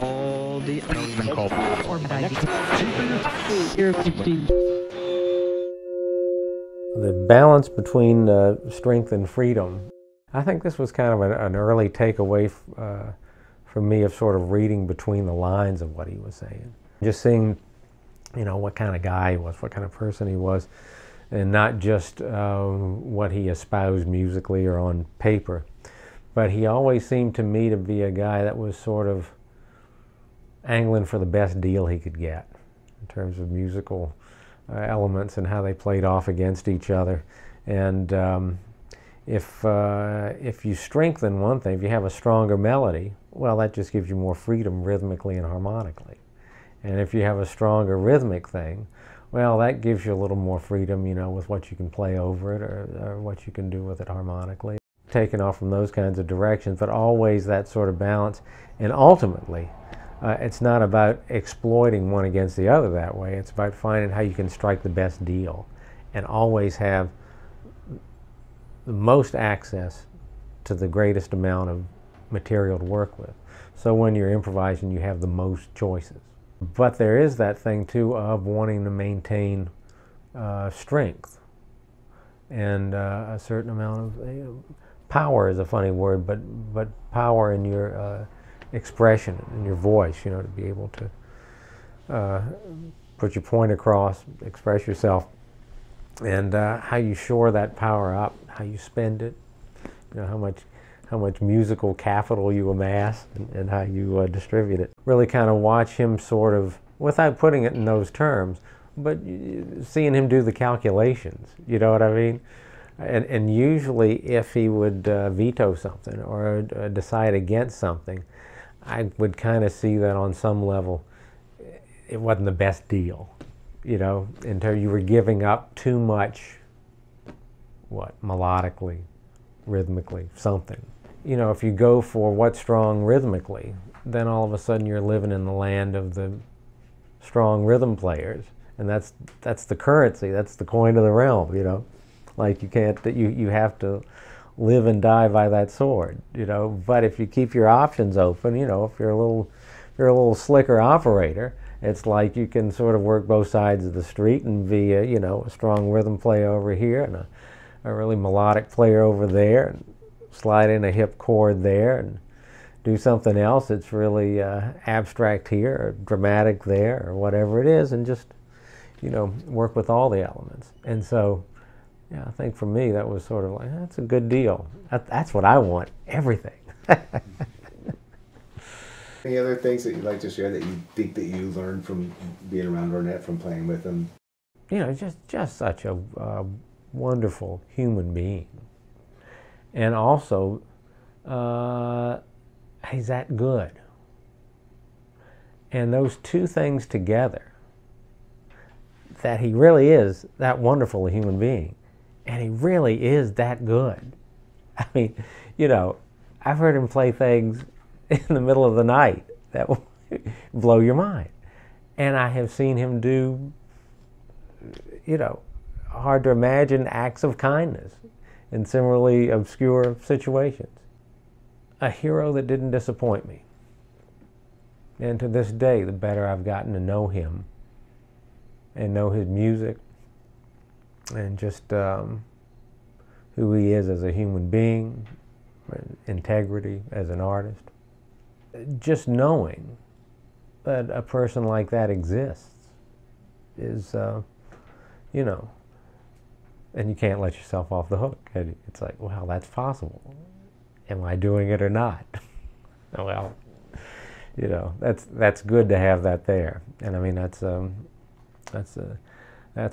all the The balance between strength and freedom. I think this was kind of an early takeaway for me of sort of reading between the lines of what he was saying. Just seeing, you know, what kind of guy he was, what kind of person he was, and not just what he espoused musically or on paper. But he always seemed to me to be a guy that was sort of angling for the best deal he could get in terms of musical elements and how they played off against each other. And if you strengthen one thing, if you have a stronger melody, well, that just gives you more freedom rhythmically and harmonically. And if you have a stronger rhythmic thing, well, that gives you a little more freedom, you know, with what you can play over it or what you can do with it harmonically. Taking off from those kinds of directions, but always that sort of balance. And ultimately, it's not about exploiting one against the other that way. It's about finding how you can strike the best deal and always have the most access to the greatest amount of material to work with. So when you're improvising, you have the most choices. But there is that thing, too, of wanting to maintain strength and a certain amount of power is a funny word, but power in your expression, in your voice, you know, to be able to put your point across, express yourself, and how you shore that power up, how you spend it, you know, how much musical capital you amass, and how you distribute it. Really kind of watch him sort of, without putting it in those terms, but seeing him do the calculations, you know what I mean? And usually if he would veto something or decide against something, I would kind of see that on some level it wasn't the best deal, you know, until you were giving up too much, melodically, rhythmically, something. You know, if you go for what's strong rhythmically, then all of a sudden you're living in the land of the strong rhythm players, and that's the currency, that's the coin of the realm, you know. Like you can't, you have to live and die by that sword, you know. But if you keep your options open, you know, if you're a little slicker operator, it's like you can sort of work both sides of the street and be a, you know, a strong rhythm player over here and a really melodic player over there, and slide in a hip chord there and do something else that's really abstract here or dramatic there or whatever it is, and just, you know, work with all the elements. And so, yeah, I think for me that was sort of like, that's a good deal. That's what I want, everything. Any other things that you'd like to share that you think that you learned from being around Ornette, from playing with him? You know, just such a wonderful human being. And also, he's that good. And those two things together, that he really is that wonderful a human being, and he really is that good. I mean, you know, I've heard him play things in the middle of the night that will blow your mind. And I have seen him do, you know, hard to imagine acts of kindness in similarly obscure situations. A hero that didn't disappoint me. And to this day, the better I've gotten to know him and know his music and just who he is as a human being, integrity as an artist. Just knowing that a person like that exists is, you know, and you can't let yourself off the hook. It's like, well, that's possible. Am I doing it or not? Well, you know, that's good to have that there. And I mean, that's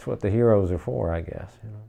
what the heroes are for, I guess. You know.